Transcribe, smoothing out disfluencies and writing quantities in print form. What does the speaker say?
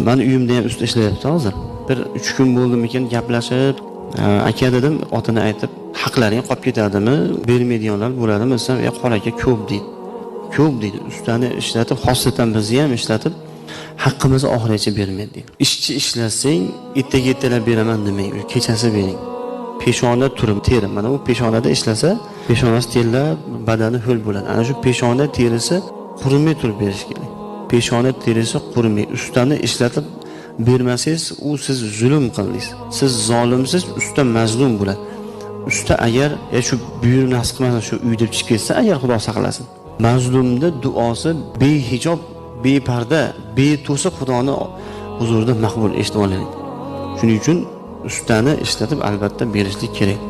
Men uyimda ham ust ishlayapti hozir. Bir 3 kun bo'ldimikin gaplashib, aka dedim, otini aytib, haqlaring qolib ketadimi, bermaydiganlar bo'ladimi desam, qora aka ko'p deydi. Ko'p deydi. Ustani ishlatib, xosatan bizni ham ishlatib, haqqimizni oxirigacha bermaydi deydi. Ishchi ishlasang, ertaga beraman demang, kechasi bering. Peshona turib teri, mana u peshonada ishlasa, peshonasi terlab, badani ho'l bo'ladi. Ana shu peshona terisi qurimay turib berish kerak. Peshona terisi qurimay, ustani ishlatib bermasangiz, u siz zulm qildingiz. Siz zolimsiz, usta mazlum bo'ladi. Usta agar shu buyruq nasib qilmasa, shu uydan chiqib ketsa, agar Xudo saqlasin, mazlumning duosi behijob, beparda, beto'siq Xudoning huzurida maqbul eshitib olinadi. Shuning uchun ustani ishlatib albatta berishlik kerak.